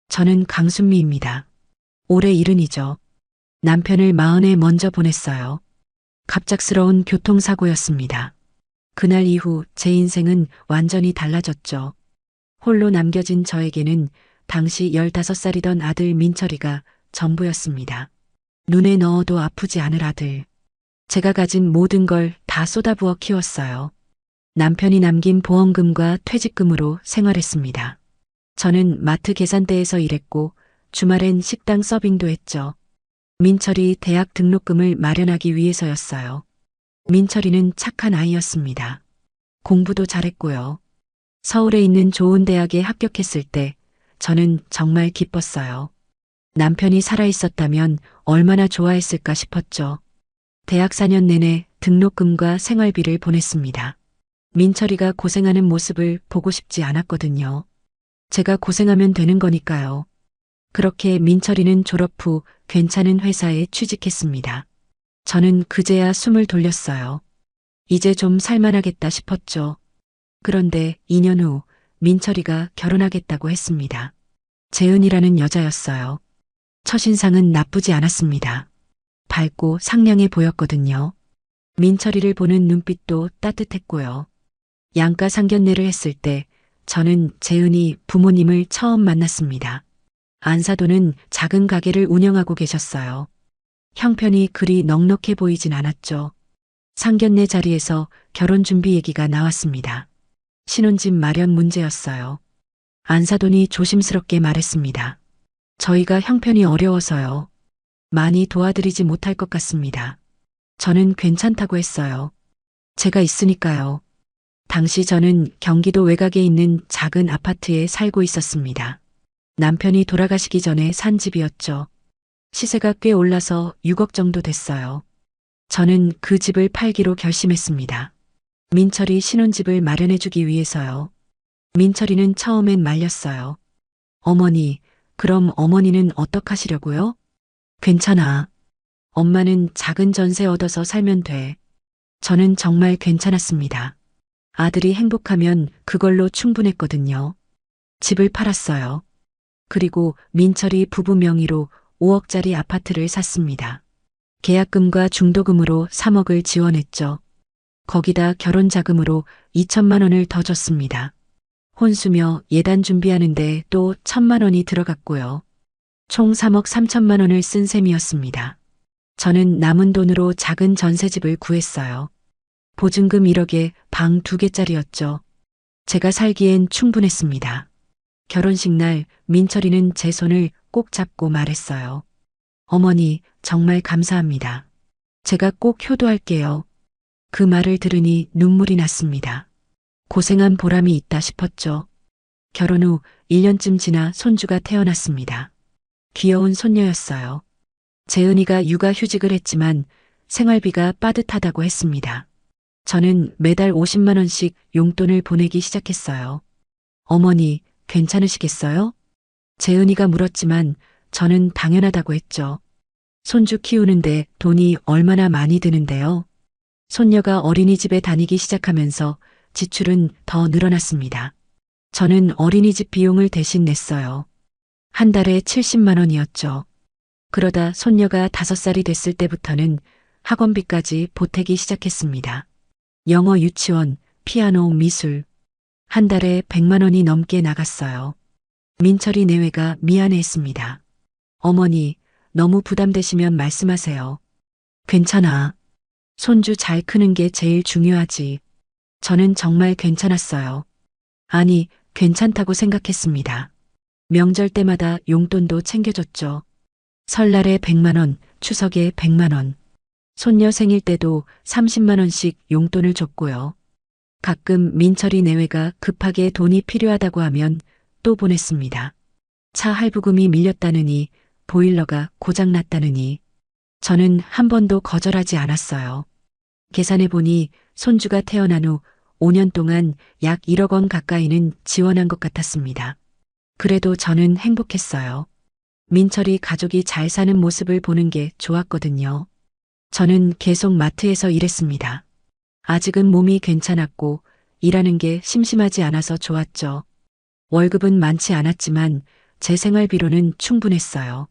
저는 강순미입니다. 올해 70이죠. 남편을 마흔에 먼저 보냈어요. 갑작스러운 교통사고였습니다. 그날 이후 제 인생은 완전히 달라졌죠. 홀로 남겨진 저에게는 당시 15살이던 아들 민철이가 전부였습니다. 눈에 넣어도 아프지 않을 아들. 제가 가진 모든 걸 다 쏟아부어 키웠어요. 남편이 남긴 보험금과 퇴직금으로 생활했습니다. 저는 마트 계산대에서 일했고 주말엔 식당 서빙도 했죠. 민철이 대학 등록금을 마련하기 위해서였어요. 민철이는 착한 아이였습니다. 공부도 잘했고요. 서울에 있는 좋은 대학에 합격했을 때 저는 정말 기뻤어요. 남편이 살아있었다면 얼마나 좋아했을까 싶었죠. 대학 4년 내내 등록금과 생활비를 보냈습니다. 민철이가 고생하는 모습을 보고 싶지 않았거든요. 제가 고생하면 되는 거니까요. 그렇게 민철이는 졸업 후 괜찮은 회사에 취직했습니다. 저는 그제야 숨을 돌렸어요. 이제 좀 살만하겠다 싶었죠. 그런데 2년 후 민철이가 결혼하겠다고 했습니다. 재은이라는 여자였어요. 첫인상은 나쁘지 않았습니다. 밝고 상냥해 보였거든요. 민철이를 보는 눈빛도 따뜻했고요. 양가 상견례를 했을 때 저는 재은이 부모님을 처음 만났습니다. 안사도는 작은 가게를 운영하고 계셨어요. 형편이 그리 넉넉해 보이진 않았죠. 상견례 자리에서 결혼 준비 얘기가 나왔습니다. 신혼집 마련 문제였어요. 안사돈이 조심스럽게 말했습니다. 저희가 형편이 어려워서요. 많이 도와드리지 못할 것 같습니다. 저는 괜찮다고 했어요. 제가 있으니까요. 당시 저는 경기도 외곽에 있는 작은 아파트에 살고 있었습니다. 남편이 돌아가시기 전에 산 집이었죠. 시세가 꽤 올라서 6억 정도 됐어요. 저는 그 집을 팔기로 결심했습니다. 민철이 신혼집을 마련해주기 위해서요. 민철이는 처음엔 말렸어요. 어머니, 그럼 어머니는 어떡하시려고요? 괜찮아. 엄마는 작은 전세 얻어서 살면 돼. 저는 정말 괜찮았습니다. 아들이 행복하면 그걸로 충분했거든요. 집을 팔았어요. 그리고 민철이 부부 명의로 5억짜리 아파트를 샀습니다. 계약금과 중도금으로 3억을 지원했죠. 거기다 결혼 자금으로 2천만 원을 더 줬습니다. 혼수며 예단 준비하는데 또 1천만 원이 들어갔고요. 총 3억 3천만 원을 쓴 셈이었습니다. 저는 남은 돈으로 작은 전세집을 구했어요. 보증금 1억에 방 2개짜리였죠. 제가 살기엔 충분했습니다. 결혼식 날 민철이는 제 손을 꼭 잡고 말했어요. 어머니, 정말 감사합니다. 제가 꼭 효도할게요. 그 말을 들으니 눈물이 났습니다. 고생한 보람이 있다 싶었죠. 결혼 후 1년쯤 지나 손주가 태어났습니다. 귀여운 손녀였어요. 재은이가 육아휴직을 했지만 생활비가 빠듯하다고 했습니다. 저는 매달 50만 원씩 용돈을 보내기 시작했어요. 어머니, 괜찮으시겠어요? 재은이가 물었지만 저는 당연하다고 했죠. 손주 키우는데 돈이 얼마나 많이 드는데요. 손녀가 어린이집에 다니기 시작하면서 지출은 더 늘어났습니다. 저는 어린이집 비용을 대신 냈어요. 한 달에 70만 원이었죠. 그러다 손녀가 5살이 됐을 때부터는 학원비까지 보태기 시작했습니다. 영어 유치원, 피아노, 미술. 한 달에 100만 원이 넘게 나갔어요. 민철이 내외가 미안해했습니다. 어머니, 너무 부담되시면 말씀하세요. 괜찮아. 손주 잘 크는 게 제일 중요하지. 저는 정말 괜찮았어요. 아니, 괜찮다고 생각했습니다. 명절 때마다 용돈도 챙겨줬죠. 설날에 100만 원, 추석에 100만 원. 손녀 생일 때도 30만 원씩 용돈을 줬고요. 가끔 민철이 내외가 급하게 돈이 필요하다고 하면 또 보냈습니다. 차 할부금이 밀렸다느니, 보일러가 고장났다느니. 저는 한 번도 거절하지 않았어요. 계산해보니 손주가 태어난 후 5년 동안 약 1억 원 가까이는 지원한 것 같았습니다. 그래도 저는 행복했어요. 민철이 가족이 잘 사는 모습을 보는 게 좋았거든요. 저는 계속 마트에서 일했습니다. 아직은 몸이 괜찮았고 일하는 게 심심하지 않아서 좋았죠. 월급은 많지 않았지만 제 생활비로는 충분했어요.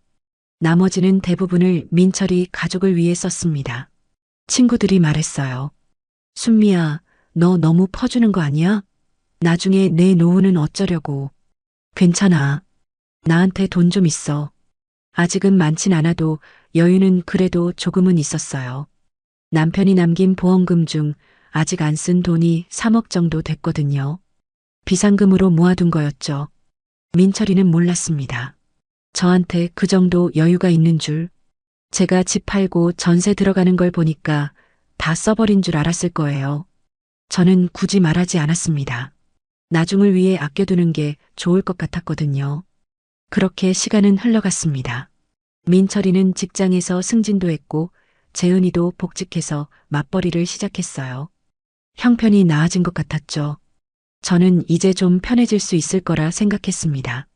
나머지는 대부분을 민철이 가족을 위해 썼습니다. 친구들이 말했어요. 순미야, 너 너무 퍼주는 거 아니야? 나중에 내 노후는 어쩌려고. 괜찮아. 나한테 돈 좀 있어. 아직은 많진 않아도 여유는 그래도 조금은 있었어요. 남편이 남긴 보험금 중 아직 안 쓴 돈이 3억 정도 됐거든요. 비상금으로 모아둔 거였죠. 민철이는 몰랐습니다. 저한테 그 정도 여유가 있는 줄. 제가 집 팔고 전세 들어가는 걸 보니까 다 써버린 줄 알았을 거예요. 저는 굳이 말하지 않았습니다. 나중을 위해 아껴두는 게 좋을 것 같았거든요. 그렇게 시간은 흘러갔습니다. 민철이는 직장에서 승진도 했고 재은이도 복직해서 맞벌이를 시작했어요. 형편이 나아진 것 같았죠. 저는 이제 좀 편해질 수 있을 거라 생각했습니다.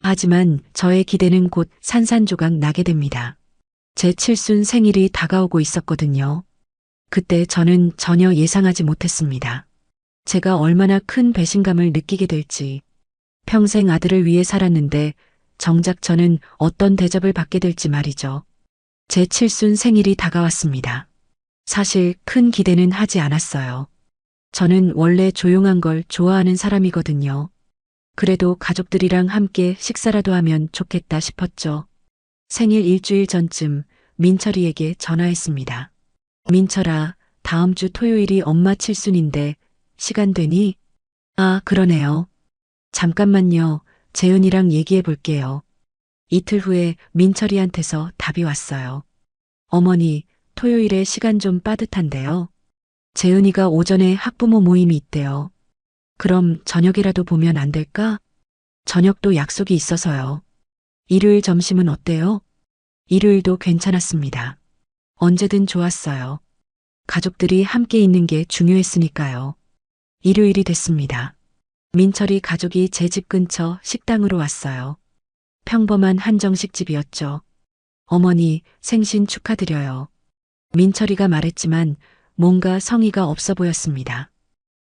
하지만 저의 기대는 곧 산산조각 나게 됩니다. 제 칠순 생일이 다가오고 있었거든요. 그때 저는 전혀 예상하지 못했습니다. 제가 얼마나 큰 배신감을 느끼게 될지. 평생 아들을 위해 살았는데 정작 저는 어떤 대접을 받게 될지 말이죠. 제 칠순 생일이 다가왔습니다. 사실 큰 기대는 하지 않았어요. 저는 원래 조용한 걸 좋아하는 사람이거든요. 그래도 가족들이랑 함께 식사라도 하면 좋겠다 싶었죠. 생일 일주일 전쯤 민철이에게 전화했습니다. 민철아, 다음 주 토요일이 엄마 칠순인데 시간 되니? 아, 그러네요. 잠깐만요. 재은이랑 얘기해 볼게요. 이틀 후에 민철이한테서 답이 왔어요. 어머니, 토요일에 시간 좀 빠듯한데요. 재은이가 오전에 학부모 모임이 있대요. 그럼 저녁이라도 보면 안 될까? 저녁도 약속이 있어서요. 일요일 점심은 어때요? 일요일도 괜찮았습니다. 언제든 좋았어요. 가족들이 함께 있는 게 중요했으니까요. 일요일이 됐습니다. 민철이 가족이 제 집 근처 식당으로 왔어요. 평범한 한정식집이었죠. 어머니, 생신 축하드려요. 민철이가 말했지만 뭔가 성의가 없어 보였습니다.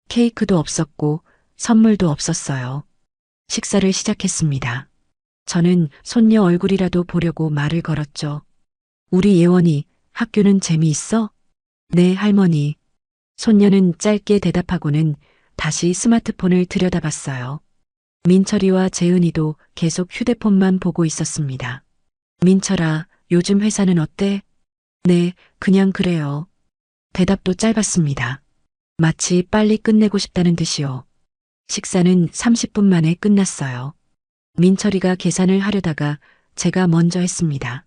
케이크도 없었고 선물도 없었어요. 식사를 시작했습니다. 저는 손녀 얼굴이라도 보려고 말을 걸었죠. 우리 예원이 학교는 재미있어? 네, 할머니. 손녀는 짧게 대답하고는 다시 스마트폰을 들여다봤어요. 민철이와 재은이도 계속 휴대폰만 보고 있었습니다. 민철아, 요즘 회사는 어때? 네, 그냥 그래요. 대답도 짧았습니다. 마치 빨리 끝내고 싶다는 듯이요. 식사는 30분 만에 끝났어요. 민철이가 계산을 하려다가 제가 먼저 했습니다.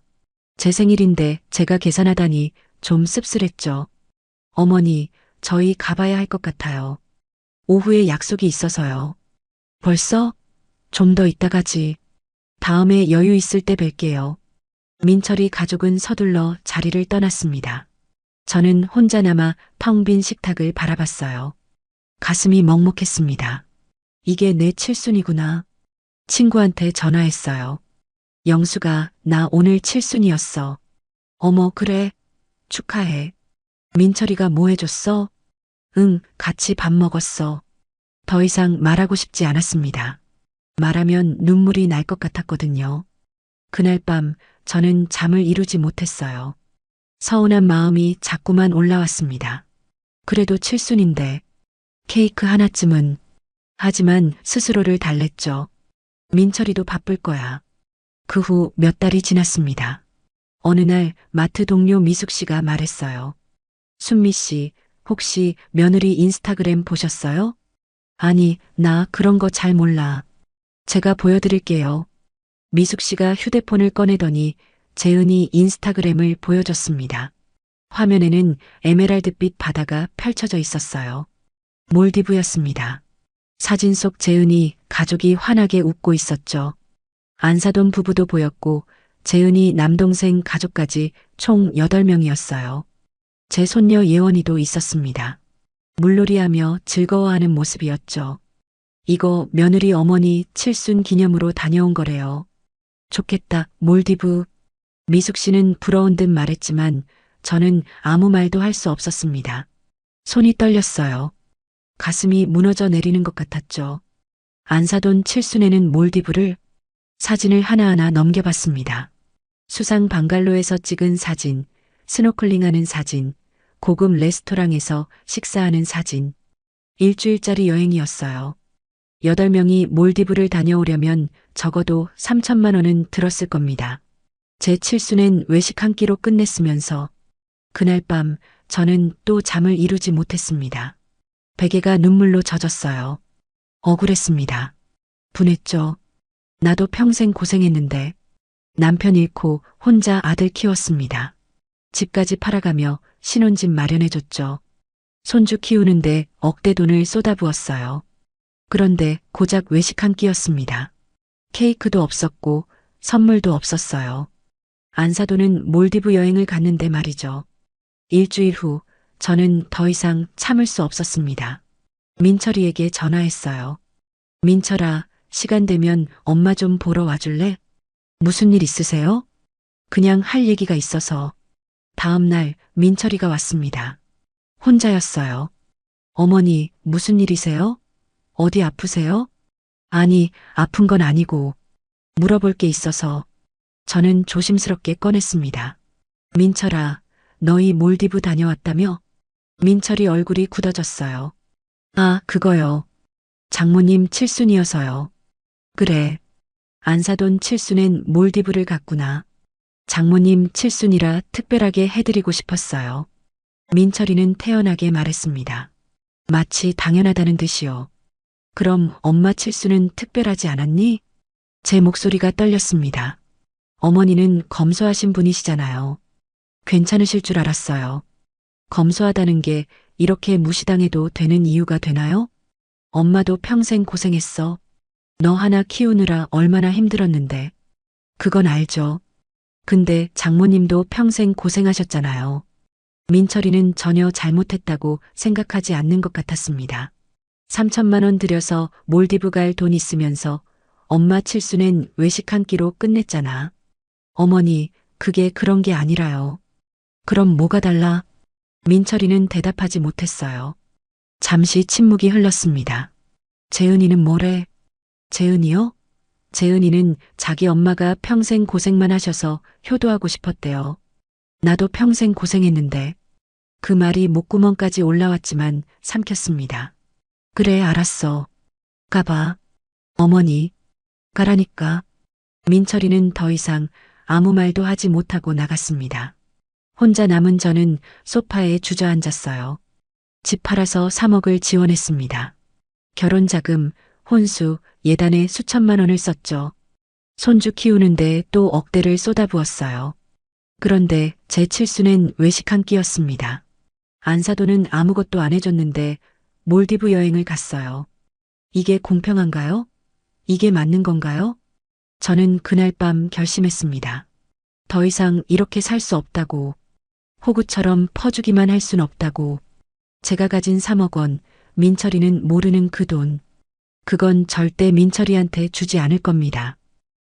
제 생일인데 제가 계산하다니 좀 씁쓸했죠. 어머니, 저희 가봐야 할 것 같아요. 오후에 약속이 있어서요. 벌써? 좀 더 이따 가지. 다음에 여유 있을 때 뵐게요. 민철이 가족은 서둘러 자리를 떠났습니다. 저는 혼자 남아 텅 빈 식탁을 바라봤어요. 가슴이 먹먹했습니다. 이게 내 칠순이구나. 친구한테 전화했어요. 영수가 나 오늘 칠순이었어. 어머, 그래. 축하해. 민철이가 뭐 해줬어? 응, 같이 밥 먹었어. 더 이상 말하고 싶지 않았습니다. 말하면 눈물이 날 것 같았거든요. 그날 밤 저는 잠을 이루지 못했어요. 서운한 마음이 자꾸만 올라왔습니다. 그래도 칠순인데 케이크 하나쯤은. 하지만 스스로를 달랬죠. 민철이도 바쁠 거야. 그 후 몇 달이 지났습니다. 어느 날 마트 동료 미숙 씨가 말했어요. 순미 씨, 혹시 며느리 인스타그램 보셨어요? 아니, 나 그런 거 잘 몰라. 제가 보여드릴게요. 미숙 씨가 휴대폰을 꺼내더니 재은이 인스타그램을 보여줬습니다. 화면에는 에메랄드빛 바다가 펼쳐져 있었어요. 몰디브였습니다. 사진 속 재은이 가족이 환하게 웃고 있었죠. 안사돈 부부도 보였고 재은이 남동생 가족까지 총 8명이었어요. 제 손녀 예원이도 있었습니다. 물놀이하며 즐거워하는 모습이었죠. 이거 며느리 어머니 칠순 기념으로 다녀온 거래요. 좋겠다, 몰디브. 미숙 씨는 부러운 듯 말했지만 저는 아무 말도 할 수 없었습니다. 손이 떨렸어요. 가슴이 무너져 내리는 것 같았죠. 안사돈 칠순에는 몰디브를? 사진을 하나하나 넘겨봤습니다. 수상 방갈로에서 찍은 사진, 스노클링하는 사진, 고급 레스토랑에서 식사하는 사진. 일주일짜리 여행이었어요. 8명이 몰디브를 다녀오려면 적어도 3천만 원은 들었을 겁니다. 제 칠순엔 외식 한 끼로 끝냈으면서 그날 밤 저는 또 잠을 이루지 못했습니다. 베개가 눈물로 젖었어요. 억울했습니다. 분했죠. 나도 평생 고생했는데 남편 잃고 혼자 아들 키웠습니다. 집까지 팔아가며 신혼집 마련해줬죠. 손주 키우는데 억대 돈을 쏟아부었어요. 그런데 고작 외식 한 끼였습니다. 케이크도 없었고 선물도 없었어요. 안 사도는 몰디브 여행을 갔는데 말이죠. 일주일 후 저는 더 이상 참을 수 없었습니다. 민철이에게 전화했어요. 민철아, 시간 되면 엄마 좀 보러 와줄래? 무슨 일 있으세요? 그냥 할 얘기가 있어서. 다음 날 민철이가 왔습니다. 혼자였어요. 어머니, 무슨 일이세요? 어디 아프세요? 아니, 아픈 건 아니고 물어볼 게 있어서. 저는 조심스럽게 꺼냈습니다. 민철아, 너희 몰디브 다녀왔다며? 민철이 얼굴이 굳어졌어요. 아, 그거요. 장모님 칠순이어서요. 그래. 안 사돈 칠순엔 몰디브를 갔구나. 장모님 칠순이라 특별하게 해드리고 싶었어요. 민철이는 태연하게 말했습니다. 마치 당연하다는 듯이요. 그럼 엄마 칠순은 특별하지 않았니? 제 목소리가 떨렸습니다. 어머니는 검소하신 분이시잖아요. 괜찮으실 줄 알았어요. 검소하다는 게 이렇게 무시당해도 되는 이유가 되나요? 엄마도 평생 고생했어. 너 하나 키우느라 얼마나 힘들었는데. 그건 알죠. 근데 장모님도 평생 고생하셨잖아요. 민철이는 전혀 잘못했다고 생각하지 않는 것 같았습니다. 3천만 원 들여서 몰디브 갈 돈 있으면서 엄마 칠순엔 외식 한 끼로 끝냈잖아. 어머니, 그게 그런 게 아니라요. 그럼 뭐가 달라? 민철이는 대답하지 못했어요. 잠시 침묵이 흘렀습니다. 재은이는 뭐래? 재은이요? 재은이는 자기 엄마가 평생 고생만 하셔서 효도하고 싶었대요. 나도 평생 고생했는데. 그 말이 목구멍까지 올라왔지만 삼켰습니다. 그래, 알았어. 가봐. 어머니, 가라니까. 민철이는 더 이상 아무 말도 하지 못하고 나갔습니다. 혼자 남은 저는 소파에 주저앉았어요. 집 팔아서 3억을 지원했습니다. 결혼자금, 혼수, 예단에 수천만 원을 썼죠. 손주 키우는데 또 억대를 쏟아부었어요. 그런데 제 칠순엔 외식 한 끼였습니다. 안사돈은 아무것도 안 해줬는데 몰디브 여행을 갔어요. 이게 공평한가요? 이게 맞는 건가요? 저는 그날 밤 결심했습니다. 더 이상 이렇게 살 수 없다고. 호구처럼 퍼주기만 할 순 없다고. 제가 가진 3억 원, 민철이는 모르는 그 돈. 그건 절대 민철이한테 주지 않을 겁니다.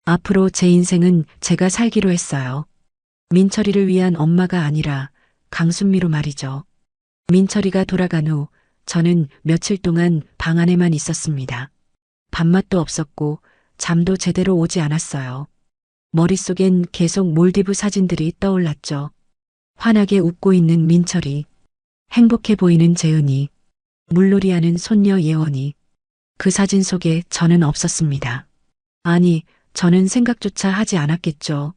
앞으로 제 인생은 제가 살기로 했어요. 민철이를 위한 엄마가 아니라 강순미로 말이죠. 민철이가 돌아간 후 저는 며칠 동안 방 안에만 있었습니다. 밥맛도 없었고 잠도 제대로 오지 않았어요. 머릿속엔 계속 몰디브 사진들이 떠올랐죠. 환하게 웃고 있는 민철이, 행복해 보이는 재은이, 물놀이하는 손녀 예원이. 그 사진 속에 저는 없었습니다. 아니, 저는 생각조차 하지 않았겠죠.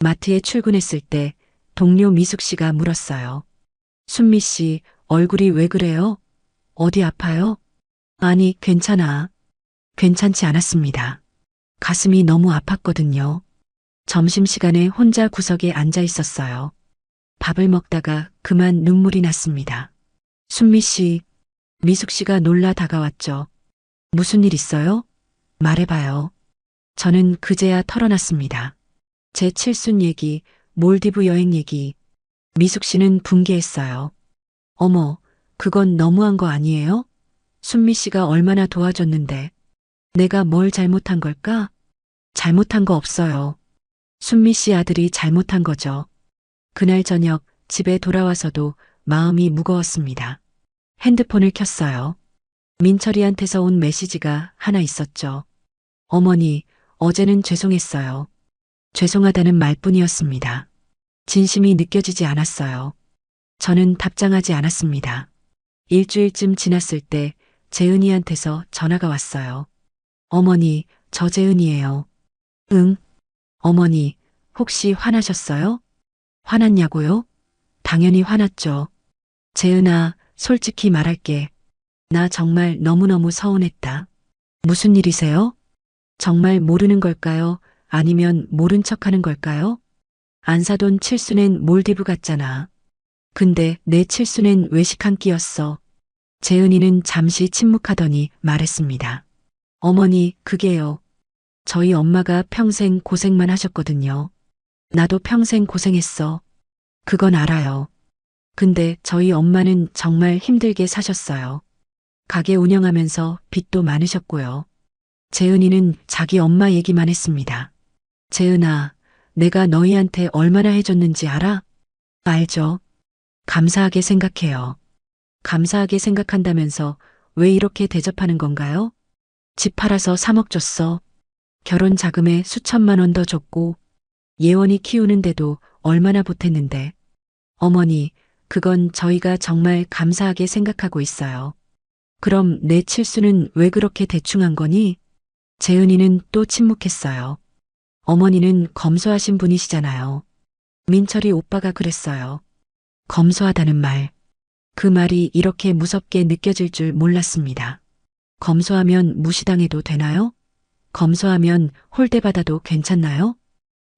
마트에 출근했을 때 동료 미숙 씨가 물었어요. 순미 씨, 얼굴이 왜 그래요? 어디 아파요? 아니, 괜찮아. 괜찮지 않았습니다. 가슴이 너무 아팠거든요. 점심시간에 혼자 구석에 앉아 있었어요. 밥을 먹다가 그만 눈물이 났습니다. 순미 씨, 미숙 씨가 놀라 다가왔죠. 무슨 일 있어요? 말해봐요. 저는 그제야 털어놨습니다. 제 칠순 얘기, 몰디브 여행 얘기. 미숙 씨는 분개했어요. 어머, 그건 너무한 거 아니에요? 순미 씨가 얼마나 도와줬는데. 내가 뭘 잘못한 걸까? 잘못한 거 없어요. 순미 씨 아들이 잘못한 거죠. 그날 저녁 집에 돌아와서도 마음이 무거웠습니다. 핸드폰을 켰어요. 민철이한테서 온 메시지가 하나 있었죠. 어머니, 어제는 죄송했어요. 죄송하다는 말뿐이었습니다. 진심이 느껴지지 않았어요. 저는 답장하지 않았습니다. 일주일쯤 지났을 때 재은이한테서 전화가 왔어요. 어머니, 저 재은이에요. 응? 어머니, 혹시 화나셨어요? 화났냐고요? 당연히 화났죠. 재은아, 솔직히 말할게. 나 정말 너무너무 서운했다. 무슨 일이세요? 정말 모르는 걸까요? 아니면 모른 척 하는 걸까요? 안 사돈 칠순엔 몰디브 갔잖아. 근데 내 칠순엔 외식 한 끼였어. 재은이는 잠시 침묵하더니 말했습니다. 어머니, 그게요. 저희 엄마가 평생 고생만 하셨거든요. 나도 평생 고생했어. 그건 알아요. 근데 저희 엄마는 정말 힘들게 사셨어요. 가게 운영하면서 빚도 많으셨고요. 재은이는 자기 엄마 얘기만 했습니다. 재은아, 내가 너희한테 얼마나 해줬는지 알아? 알죠. 감사하게 생각해요. 감사하게 생각한다면서 왜 이렇게 대접하는 건가요? 집 팔아서 3억 줬어. 결혼 자금에 수천만 원 더 줬고, 예원이 키우는데도 얼마나 보탰는데. 어머니, 그건 저희가 정말 감사하게 생각하고 있어요. 그럼 내 칠수는 왜 그렇게 대충 한 거니? 재은이는 또 침묵했어요. 어머니는 검소하신 분이시잖아요. 민철이 오빠가 그랬어요. 검소하다는 말. 그 말이 이렇게 무섭게 느껴질 줄 몰랐습니다. 검소하면 무시당해도 되나요? 검소하면 홀대받아도 괜찮나요?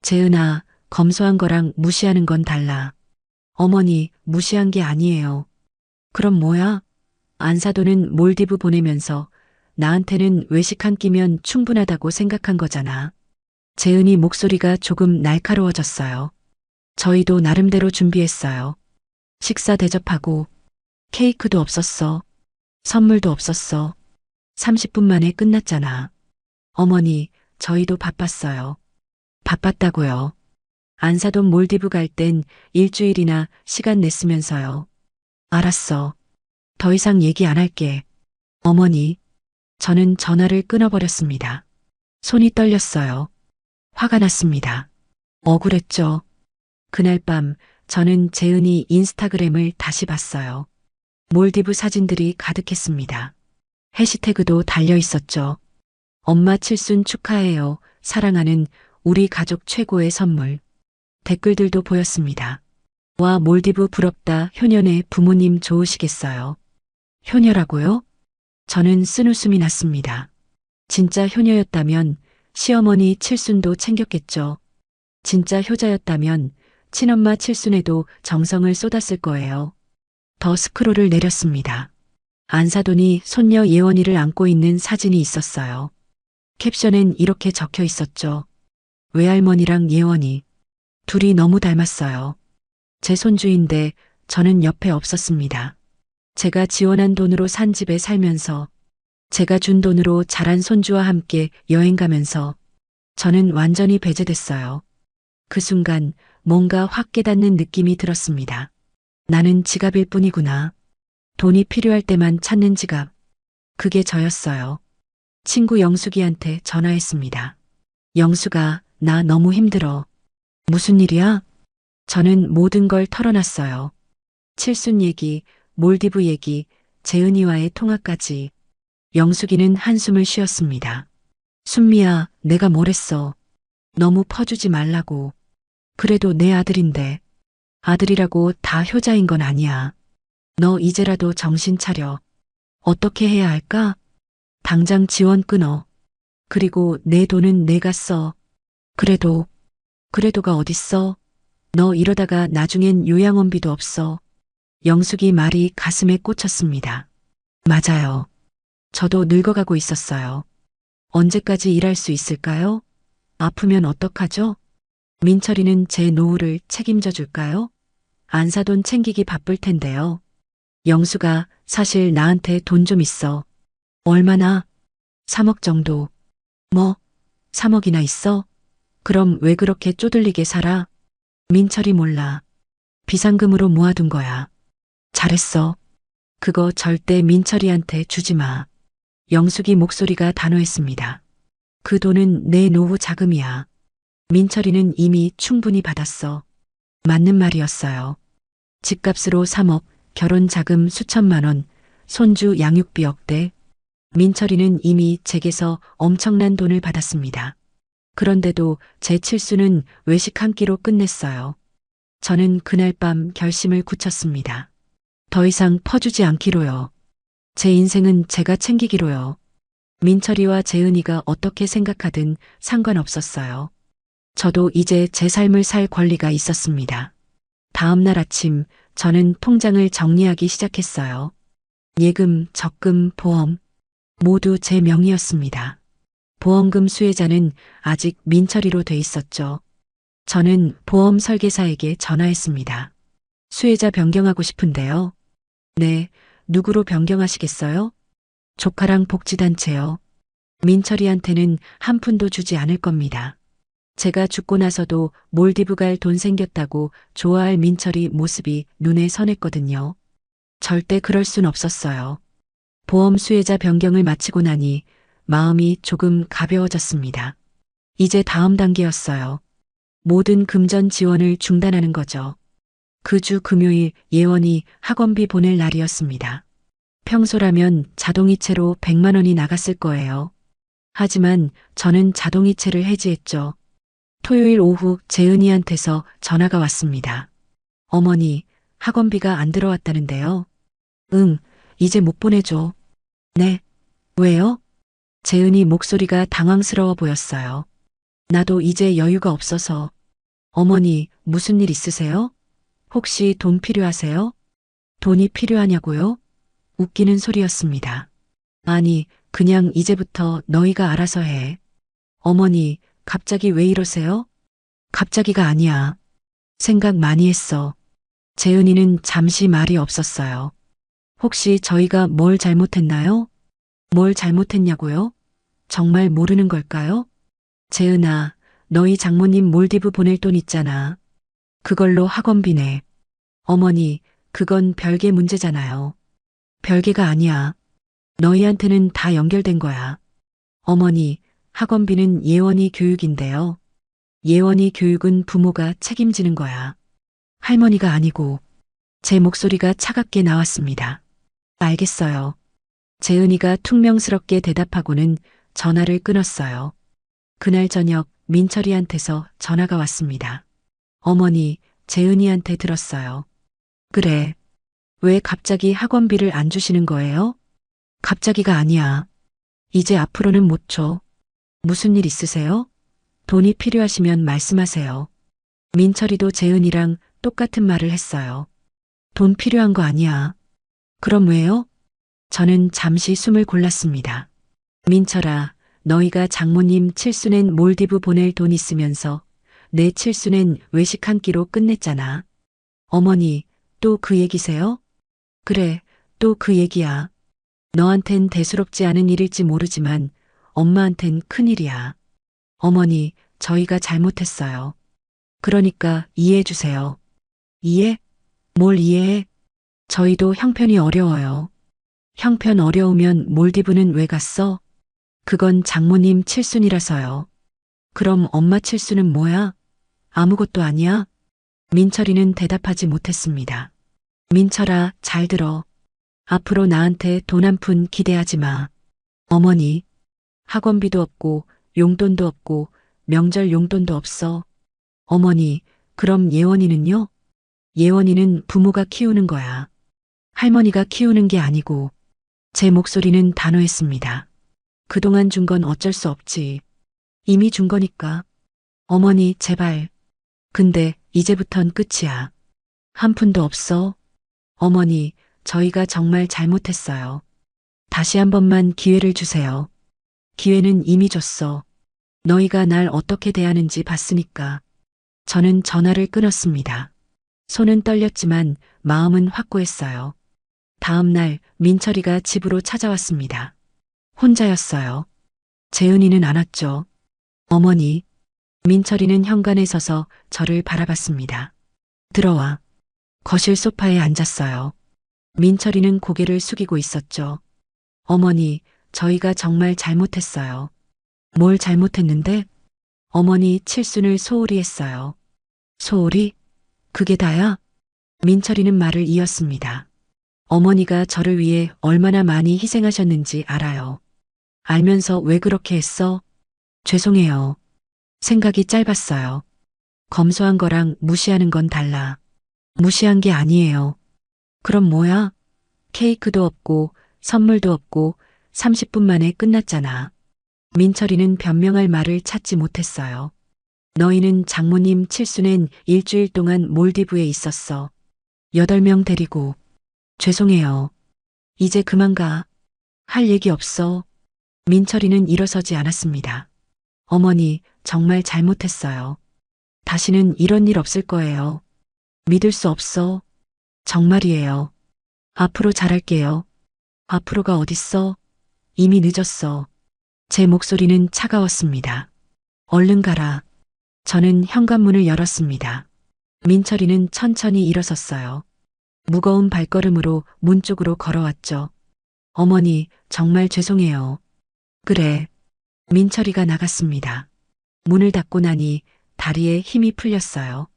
재은아, 검소한 거랑 무시하는 건 달라. 어머니, 무시한 게 아니에요. 그럼 뭐야? 안사돈은 몰디브 보내면서 나한테는 외식 한 끼면 충분하다고 생각한 거잖아. 재은이 목소리가 조금 날카로워졌어요. 저희도 나름대로 준비했어요. 식사 대접하고 케이크도 없었어. 선물도 없었어. 30분 만에 끝났잖아. 어머니, 저희도 바빴어요. 바빴다고요. 안사돈 몰디브 갈 땐 일주일이나 시간 냈으면서요. 알았어. 더 이상 얘기 안 할게. 어머니, 저는 전화를 끊어버렸습니다. 손이 떨렸어요. 화가 났습니다. 억울했죠. 그날 밤 저는 재은이 인스타그램을 다시 봤어요. 몰디브 사진들이 가득했습니다. 해시태그도 달려 있었죠. 엄마 칠순 축하해요. 사랑하는 우리 가족 최고의 선물. 댓글들도 보였습니다. 와, 몰디브 부럽다. 효녀네 부모님 좋으시겠어요. 효녀라고요? 저는 쓴웃음이 났습니다. 진짜 효녀였다면 시어머니 칠순도 챙겼겠죠. 진짜 효자였다면 친엄마 칠순에도 정성을 쏟았을 거예요. 더 스크롤을 내렸습니다. 안사돈이 손녀 예원이를 안고 있는 사진이 있었어요. 캡션엔 이렇게 적혀 있었죠. 외할머니랑 예원이. 둘이 너무 닮았어요. 제 손주인데 저는 옆에 없었습니다. 제가 지원한 돈으로 산 집에 살면서, 제가 준 돈으로 자란 손주와 함께 여행 가면서 저는 완전히 배제됐어요. 그 순간 뭔가 확 깨닫는 느낌이 들었습니다. 나는 지갑일 뿐이구나. 돈이 필요할 때만 찾는 지갑. 그게 저였어요. 친구 영숙이한테 전화했습니다. 영숙아, 나 너무 힘들어. 무슨 일이야? 저는 모든 걸 털어놨어요. 칠순 얘기, 몰디브 얘기, 재은이와의 통화까지. 영숙이는 한숨을 쉬었습니다. 순미야, 내가 뭘 했어. 너무 퍼주지 말라고. 그래도 내 아들인데. 아들이라고 다 효자인 건 아니야. 너 이제라도 정신 차려. 어떻게 해야 할까? 당장 지원 끊어. 그리고 내 돈은 내가 써. 그래도가 어딨어? 너 이러다가 나중엔 요양원비도 없어. 영숙이 말이 가슴에 꽂혔습니다. 맞아요. 저도 늙어가고 있었어요. 언제까지 일할 수 있을까요? 아프면 어떡하죠? 민철이는 제 노후를 책임져 줄까요? 안사돈 챙기기 바쁠 텐데요. 영수가 사실 나한테 돈 좀 있어. 얼마나? 3억 정도. 뭐? 3억이나 있어? 그럼 왜 그렇게 쪼들리게 살아? 민철이 몰라. 비상금으로 모아둔 거야. 잘했어. 그거 절대 민철이한테 주지 마. 영숙이 목소리가 단호했습니다. 그 돈은 내 노후 자금이야. 민철이는 이미 충분히 받았어. 맞는 말이었어요. 집값으로 3억, 결혼 자금 수천만 원, 손주 양육비 억대. 민철이는 이미 제게서 엄청난 돈을 받았습니다. 그런데도 제 칠수는 외식 한 끼로 끝냈어요. 저는 그날 밤 결심을 굳혔습니다. 더 이상 퍼주지 않기로요. 제 인생은 제가 챙기기로요. 민철이와 재은이가 어떻게 생각하든 상관없었어요. 저도 이제 제 삶을 살 권리가 있었습니다. 다음 날 아침 저는 통장을 정리하기 시작했어요. 예금, 적금, 보험 모두 제 명의였습니다. 보험금 수혜자는 아직 민철이로 돼 있었죠. 저는 보험 설계사에게 전화했습니다. 수혜자 변경하고 싶은데요. 네, 누구로 변경하시겠어요? 조카랑 복지단체요. 민철이한테는 한 푼도 주지 않을 겁니다. 제가 죽고 나서도 몰디브 갈 돈 생겼다고 좋아할 민철이 모습이 눈에 선했거든요. 절대 그럴 순 없었어요. 보험 수혜자 변경을 마치고 나니 마음이 조금 가벼워졌습니다. 이제 다음 단계였어요. 모든 금전 지원을 중단하는 거죠. 그 주 금요일 예원이 학원비 보낼 날이었습니다. 평소라면 자동이체로 100만 원이 나갔을 거예요. 하지만 저는 자동이체를 해지했죠. 토요일 오후 재은이한테서 전화가 왔습니다. 어머니, 학원비가 안 들어왔다는데요. 응, 이제 못 보내줘. 네. 왜요? 재은이 목소리가 당황스러워 보였어요. 나도 이제 여유가 없어서. 어머니, 무슨 일 있으세요? 혹시 돈 필요하세요? 돈이 필요하냐고요? 웃기는 소리였습니다. 아니, 그냥 이제부터 너희가 알아서 해. 어머니, 갑자기 왜 이러세요? 갑자기가 아니야. 생각 많이 했어. 재은이는 잠시 말이 없었어요. 혹시 저희가 뭘 잘못했나요? 뭘 잘못했냐고요? 정말 모르는 걸까요? 재은아, 너희 장모님 몰디브 보낼 돈 있잖아. 그걸로 학원비 내. 어머니, 그건 별개 문제잖아요. 별개가 아니야. 너희한테는 다 연결된 거야. 어머니, 학원비는 예원이 교육인데요. 예원이 교육은 부모가 책임지는 거야. 할머니가 아니고. 제 목소리가 차갑게 나왔습니다. 알겠어요. 재은이가 퉁명스럽게 대답하고는 전화를 끊었어요. 그날 저녁 민철이한테서 전화가 왔습니다. 어머니, 재은이한테 들었어요. 그래. 왜 갑자기 학원비를 안 주시는 거예요? 갑자기가 아니야. 이제 앞으로는 못 줘. 무슨 일 있으세요? 돈이 필요하시면 말씀하세요. 민철이도 재은이랑 똑같은 말을 했어요. 돈 필요한 거 아니야. 그럼 왜요? 저는 잠시 숨을 골랐습니다. 민철아, 너희가 장모님 칠순엔 몰디브 보낼 돈 있으면서 내 칠순엔 외식 한 끼로 끝냈잖아. 어머니, 또 그 얘기세요? 그래, 또 그 얘기야. 너한텐 대수롭지 않은 일일지 모르지만 엄마한텐 큰일이야. 어머니, 저희가 잘못했어요. 그러니까 이해해 주세요. 이해? 뭘 이해해? 저희도 형편이 어려워요. 형편 어려우면 몰디브는 왜 갔어? 그건 장모님 칠순이라서요. 그럼 엄마 칠순은 뭐야? 아무것도 아니야? 민철이는 대답하지 못했습니다. 민철아, 잘 들어. 앞으로 나한테 돈 한 푼 기대하지 마. 어머니, 학원비도 없고 용돈도 없고 명절 용돈도 없어. 어머니, 그럼 예원이는요? 예원이는 부모가 키우는 거야. 할머니가 키우는 게 아니고. 제 목소리는 단호했습니다. 그동안 준 건 어쩔 수 없지. 이미 준 거니까. 어머니, 제발. 근데 이제부턴 끝이야. 한 푼도 없어. 어머니, 저희가 정말 잘못했어요. 다시 한 번만 기회를 주세요. 기회는 이미 줬어. 너희가 날 어떻게 대하는지 봤으니까. 저는 전화를 끊었습니다. 손은 떨렸지만 마음은 확고했어요. 다음 날 민철이가 집으로 찾아왔습니다. 혼자였어요. 재은이는 안 왔죠. 어머니, 민철이는 현관에 서서 저를 바라봤습니다. 들어와. 거실 소파에 앉았어요. 민철이는 고개를 숙이고 있었죠. 어머니, 저희가 정말 잘못했어요. 뭘 잘못했는데? 어머니 칠순을 소홀히 했어요. 소홀히? 그게 다야? 민철이는 말을 이었습니다. 어머니가 저를 위해 얼마나 많이 희생하셨는지 알아요. 알면서 왜 그렇게 했어? 죄송해요. 생각이 짧았어요. 검소한 거랑 무시하는 건 달라. 무시한 게 아니에요. 그럼 뭐야? 케이크도 없고 선물도 없고 30분 만에 끝났잖아. 민철이는 변명할 말을 찾지 못했어요. 너희는 장모님 칠순엔 일주일 동안 몰디브에 있었어. 8명 데리고. 죄송해요. 이제 그만 가. 할 얘기 없어. 민철이는 일어서지 않았습니다. 어머니, 정말 잘못했어요. 다시는 이런 일 없을 거예요. 믿을 수 없어. 정말이에요. 앞으로 잘할게요. 앞으로가 어딨어? 이미 늦었어. 제 목소리는 차가웠습니다. 얼른 가라. 저는 현관문을 열었습니다. 민철이는 천천히 일어섰어요. 무거운 발걸음으로 문 쪽으로 걸어왔죠. 어머니, 정말 죄송해요. 그래. 민철이가 나갔습니다. 문을 닫고 나니 다리에 힘이 풀렸어요.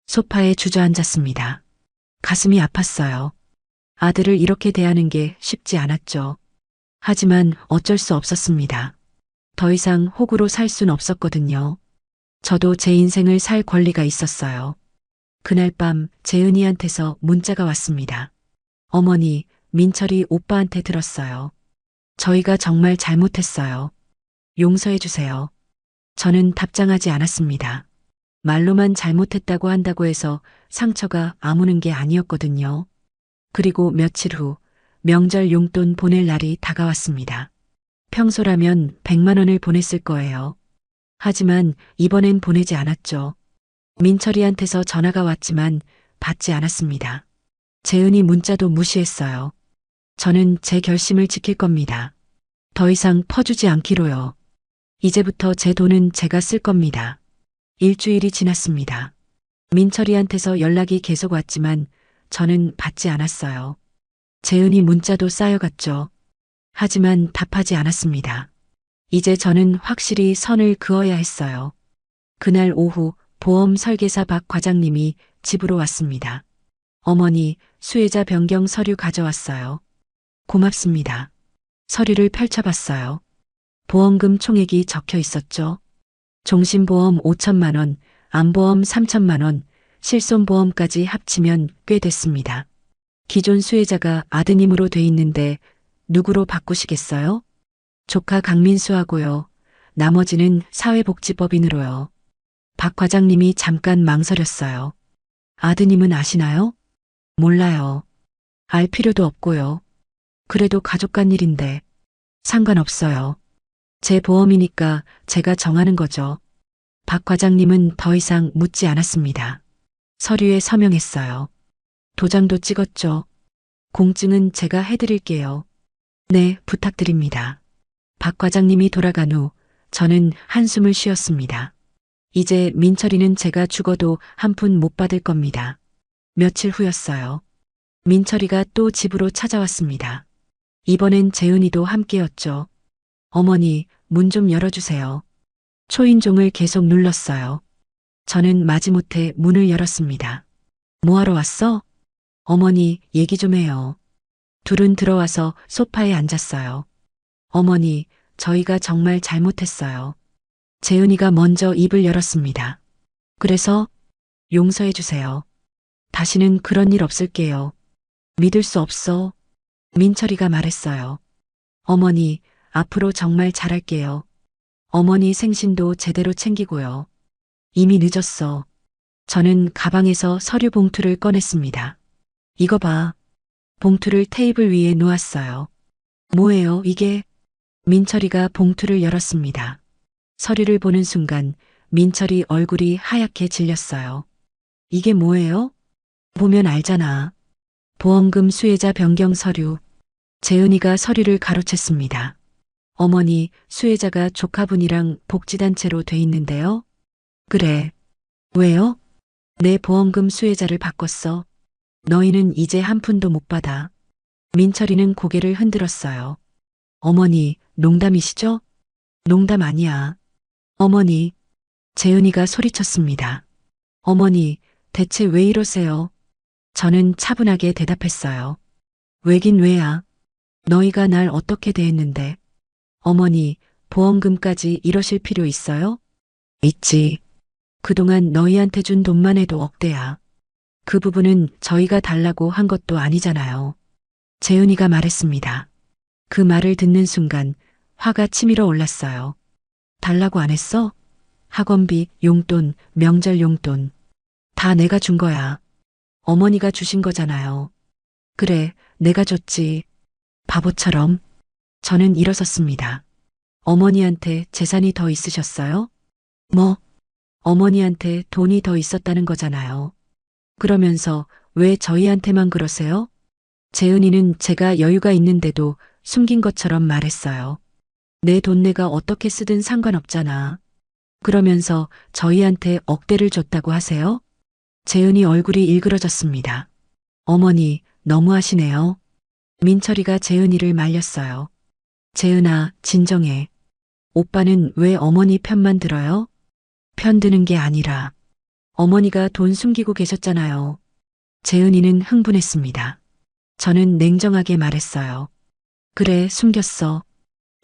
소파에 주저앉았습니다. 가슴이 아팠어요. 아들을 이렇게 대하는 게 쉽지 않았죠. 하지만 어쩔 수 없었습니다. 더 이상 호구로 살 순 없었거든요. 저도 제 인생을 살 권리가 있었어요. 그날 밤 재은이한테서 문자가 왔습니다. 어머니, 민철이 오빠한테 들었어요. 저희가 정말 잘못했어요. 용서해 주세요. 저는 답장하지 않았습니다. 말로만 잘못했다고 한다고 해서 상처가 아무는 게 아니었거든요. 그리고 며칠 후 명절 용돈 보낼 날이 다가왔습니다. 평소라면 100만 원을 보냈을 거예요. 하지만 이번엔 보내지 않았죠. 민철이한테서 전화가 왔지만 받지 않았습니다. 재은이 문자도 무시했어요. 저는 제 결심을 지킬 겁니다. 더 이상 퍼주지 않기로요. 이제부터 제 돈은 제가 쓸 겁니다. 일주일이 지났습니다. 민철이한테서 연락이 계속 왔지만 저는 받지 않았어요. 재은이 문자도 쌓여갔죠. 하지만 답하지 않았습니다. 이제 저는 확실히 선을 그어야 했어요. 그날 오후 보험 설계사 박 과장님이 집으로 왔습니다. 어머니, 수혜자 변경 서류 가져왔어요. 고맙습니다. 서류를 펼쳐봤어요. 보험금 총액이 적혀 있었죠. 종신보험 5천만 원, 암보험 3천만 원, 실손보험까지 합치면 꽤 됐습니다. 기존 수혜자가 아드님으로 돼 있는데 누구로 바꾸시겠어요? 조카 강민수하고요. 나머지는 사회복지법인으로요. 박 과장님이 잠깐 망설였어요. 아드님은 아시나요? 몰라요. 알 필요도 없고요. 그래도 가족 간 일인데 상관없어요. 제 보험이니까 제가 정하는 거죠. 박 과장님은 더 이상 묻지 않았습니다. 서류에 서명했어요. 도장도 찍었죠. 공증은 제가 해드릴게요. 네, 부탁드립니다. 박 과장님이 돌아간 후 저는 한숨을 쉬었습니다. 이제 민철이는 제가 죽어도 한 푼 못 받을 겁니다. 며칠 후였어요. 민철이가 또 집으로 찾아왔습니다. 이번엔 재은이도 함께였죠. 어머니, 문 좀 열어주세요. 초인종을 계속 눌렀어요. 저는 마지못해 문을 열었습니다. 뭐하러 왔어? 어머니, 얘기 좀 해요. 둘은 들어와서 소파에 앉았어요. 어머니, 저희가 정말 잘못했어요. 재은이가 먼저 입을 열었습니다. 그래서 용서해 주세요. 다시는 그런 일 없을게요. 믿을 수 없어. 민철이가 말했어요. 어머니, 앞으로 정말 잘할게요. 어머니 생신도 제대로 챙기고요. 이미 늦었어. 저는 가방에서 서류 봉투를 꺼냈습니다. 이거 봐. 봉투를 테이블 위에 놓았어요. 뭐예요, 이게? 민철이가 봉투를 열었습니다. 서류를 보는 순간 민철이 얼굴이 하얗게 질렸어요. 이게 뭐예요? 보면 알잖아. 보험금 수혜자 변경 서류. 재은이가 서류를 가로챘습니다. 어머니, 수혜자가 조카분이랑 복지단체로 돼 있는데요. 그래. 왜요? 내 보험금 수혜자를 바꿨어. 너희는 이제 한 푼도 못 받아. 민철이는 고개를 흔들었어요. 어머니, 농담이시죠? 농담 아니야. 어머니, 재은이가 소리쳤습니다. 어머니, 대체 왜 이러세요? 저는 차분하게 대답했어요. 왜긴 왜야. 너희가 날 어떻게 대했는데. 어머니, 보험금까지 이러실 필요 있어요? 있지. 그동안 너희한테 준 돈만 해도 억대야. 그 부분은 저희가 달라고 한 것도 아니잖아요. 재은이가 말했습니다. 그 말을 듣는 순간 화가 치밀어 올랐어요. 달라고 안 했어? 학원비, 용돈, 명절 용돈. 다 내가 준 거야. 어머니가 주신 거잖아요. 그래, 내가 줬지. 바보처럼. 저는 일어섰습니다. 어머니한테 재산이 더 있으셨어요? 뭐? 어머니한테 돈이 더 있었다는 거잖아요. 그러면서 왜 저희한테만 그러세요? 재은이는 제가 여유가 있는데도 숨긴 것처럼 말했어요. 내 돈 내가 어떻게 쓰든 상관없잖아. 그러면서 저희한테 억대를 줬다고 하세요? 재은이 얼굴이 일그러졌습니다. 어머니, 너무하시네요. 민철이가 재은이를 말렸어요. 재은아, 진정해. 오빠는 왜 어머니 편만 들어요? 편 드는 게 아니라 어머니가 돈 숨기고 계셨잖아요. 재은이는 흥분했습니다. 저는 냉정하게 말했어요. 그래, 숨겼어.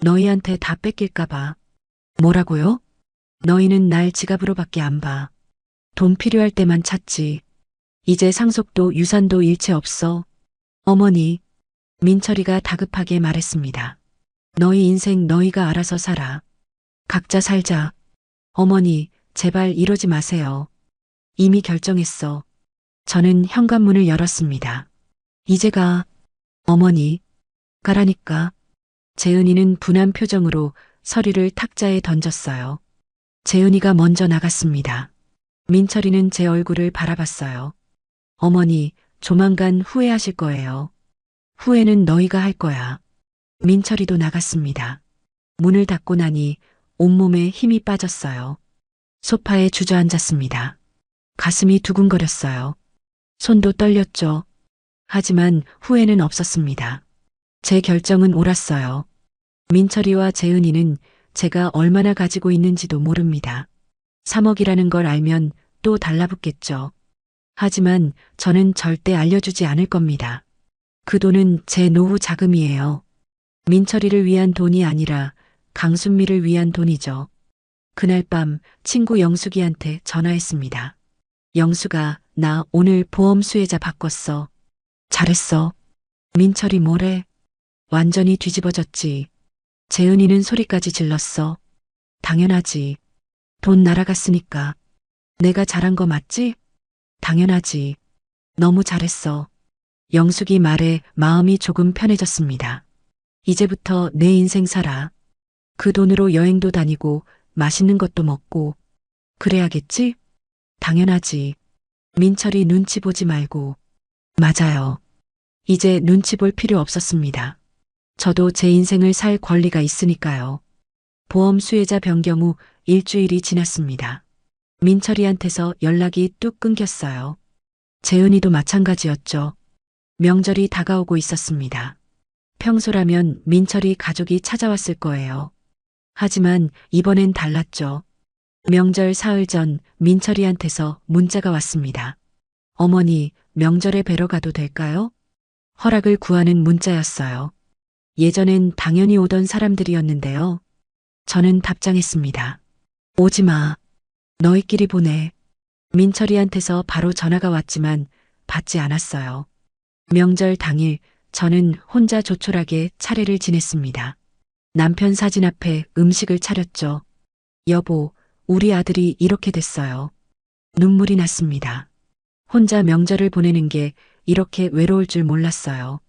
너희한테 다 뺏길까봐. 뭐라고요? 너희는 날 지갑으로밖에 안 봐. 돈 필요할 때만 찾지. 이제 상속도 유산도 일체 없어. 어머니, 민철이가 다급하게 말했습니다. 너희 인생 너희가 알아서 살아. 각자 살자. 어머니, 제발 이러지 마세요. 이미 결정했어. 저는 현관문을 열었습니다. 이제 가. 어머니, 가라니까. 재은이는 분한 표정으로 서류를 탁자에 던졌어요. 재은이가 먼저 나갔습니다. 민철이는 제 얼굴을 바라봤어요. 어머니, 조만간 후회하실 거예요. 후회는 너희가 할 거야. 민철이도 나갔습니다. 문을 닫고 나니 온몸에 힘이 빠졌어요. 소파에 주저앉았습니다. 가슴이 두근거렸어요. 손도 떨렸죠. 하지만 후회는 없었습니다. 제 결정은 옳았어요. 민철이와 재은이는 제가 얼마나 가지고 있는지도 모릅니다. 3억이라는 걸 알면 또 달라붙겠죠. 하지만 저는 절대 알려주지 않을 겁니다. 그 돈은 제 노후 자금이에요. 민철이를 위한 돈이 아니라 강순미를 위한 돈이죠. 그날 밤 친구 영숙이한테 전화했습니다. 영숙아, 나 오늘 보험 수혜자 바꿨어. 잘했어. 민철이 뭐래? 완전히 뒤집어졌지. 재은이는 소리까지 질렀어. 당연하지. 돈 날아갔으니까. 내가 잘한 거 맞지? 당연하지. 너무 잘했어. 영숙이 말에 마음이 조금 편해졌습니다. 이제부터 내 인생 살아. 그 돈으로 여행도 다니고 맛있는 것도 먹고. 그래야겠지? 당연하지. 민철이 눈치 보지 말고. 맞아요. 이제 눈치 볼 필요 없었습니다. 저도 제 인생을 살 권리가 있으니까요. 보험 수혜자 변경 후 일주일이 지났습니다. 민철이한테서 연락이 뚝 끊겼어요. 재은이도 마찬가지였죠. 명절이 다가오고 있었습니다. 평소라면 민철이 가족이 찾아왔을 거예요. 하지만 이번엔 달랐죠. 명절 사흘 전 민철이한테서 문자가 왔습니다. 어머니, 명절에 뵈러 가도 될까요? 허락을 구하는 문자였어요. 예전엔 당연히 오던 사람들이었는데요. 저는 답장했습니다. 오지 마. 너희끼리 보내. 민철이한테서 바로 전화가 왔지만 받지 않았어요. 명절 당일 저는 혼자 조촐하게 차례를 지냈습니다. 남편 사진 앞에 음식을 차렸죠. 여보, 우리 아들이 이렇게 됐어요. 눈물이 났습니다. 혼자 명절을 보내는 게 이렇게 외로울 줄 몰랐어요.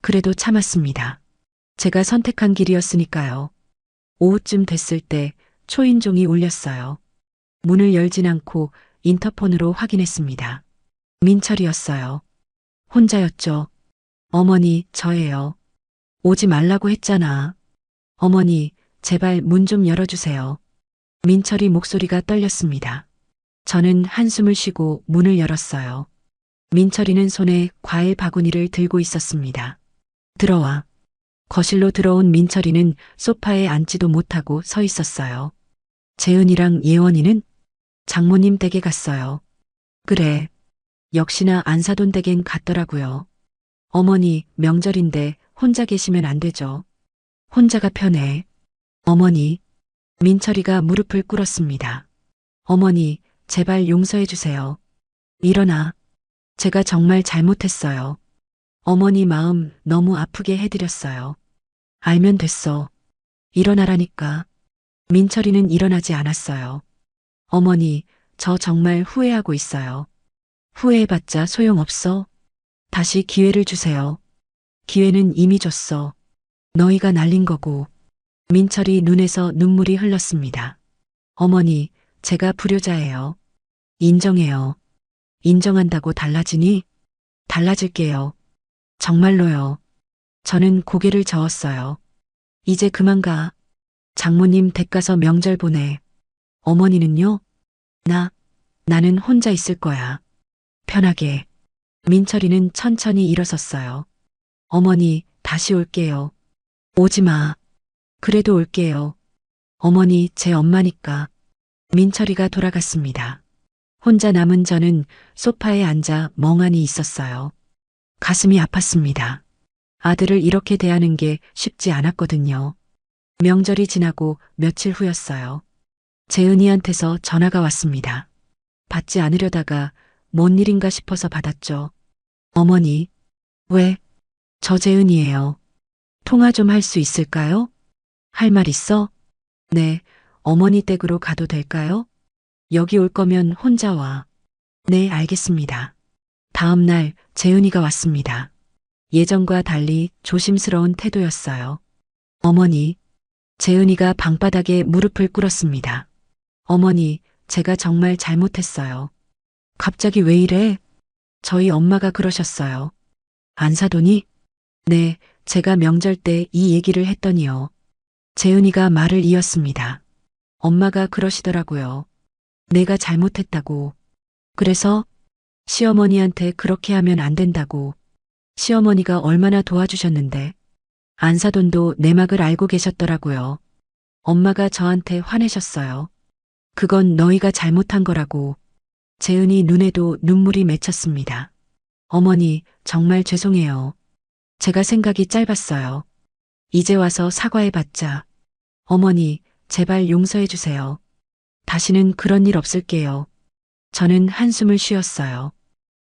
그래도 참았습니다. 제가 선택한 길이었으니까요. 오후쯤 됐을 때 초인종이 울렸어요. 문을 열진 않고 인터폰으로 확인했습니다. 민철이었어요. 혼자였죠. 어머니, 저예요. 오지 말라고 했잖아. 어머니, 제발 문 좀 열어주세요. 민철이 목소리가 떨렸습니다. 저는 한숨을 쉬고 문을 열었어요. 민철이는 손에 과일 바구니를 들고 있었습니다. 들어와. 거실로 들어온 민철이는 소파에 앉지도 못하고 서 있었어요. 재은이랑 예원이는 장모님 댁에 갔어요. 그래. 역시나 안사돈 댁엔 갔더라고요. 어머니, 명절인데 혼자 계시면 안 되죠. 혼자가 편해. 어머니, 민철이가 무릎을 꿇었습니다. 어머니, 제발 용서해 주세요. 일어나. 제가 정말 잘못했어요. 어머니 마음 너무 아프게 해드렸어요. 알면 됐어. 일어나라니까. 민철이는 일어나지 않았어요. 어머니, 저 정말 후회하고 있어요. 후회해봤자 소용없어. 다시 기회를 주세요. 기회는 이미 줬어. 너희가 날린 거고. 민철이 눈에서 눈물이 흘렀습니다. 어머니, 제가 불효자예요. 인정해요. 인정한다고 달라지니? 달라질게요. 정말로요. 저는 고개를 저었어요. 이제 그만 가. 장모님 댁 가서 명절 보내. 어머니는요? 나는 혼자 있을 거야. 편하게. 민철이는 천천히 일어섰어요. 어머니, 다시 올게요. 오지 마. 그래도 올게요. 어머니, 제 엄마니까. 민철이가 돌아갔습니다. 혼자 남은 저는 소파에 앉아 멍하니 있었어요. 가슴이 아팠습니다. 아들을 이렇게 대하는 게 쉽지 않았거든요. 명절이 지나고 며칠 후였어요. 재은이한테서 전화가 왔습니다. 받지 않으려다가 뭔 일인가 싶어서 받았죠. 어머니, 왜? 저 재은이에요. 통화 좀 할 수 있을까요? 할 말 있어? 네, 어머니 댁으로 가도 될까요? 여기 올 거면 혼자 와. 네, 알겠습니다. 다음 날 재은이가 왔습니다. 예전과 달리 조심스러운 태도였어요. 어머니, 재은이가 방바닥에 무릎을 꿇었습니다. 어머니, 제가 정말 잘못했어요. 갑자기 왜 이래? 저희 엄마가 그러셨어요. 안사돈이? 네, 제가 명절 때 이 얘기를 했더니요. 재은이가 말을 이었습니다. 엄마가 그러시더라고요. 내가 잘못했다고. 그래서 시어머니한테 그렇게 하면 안 된다고. 시어머니가 얼마나 도와주셨는데. 안사돈도 내막을 알고 계셨더라고요. 엄마가 저한테 화내셨어요. 그건 너희가 잘못한 거라고. 재은이 눈에도 눈물이 맺혔습니다. 어머니, 정말 죄송해요. 제가 생각이 짧았어요. 이제 와서 사과해봤자. 어머니, 제발 용서해 주세요. 다시는 그런 일 없을게요. 저는 한숨을 쉬었어요.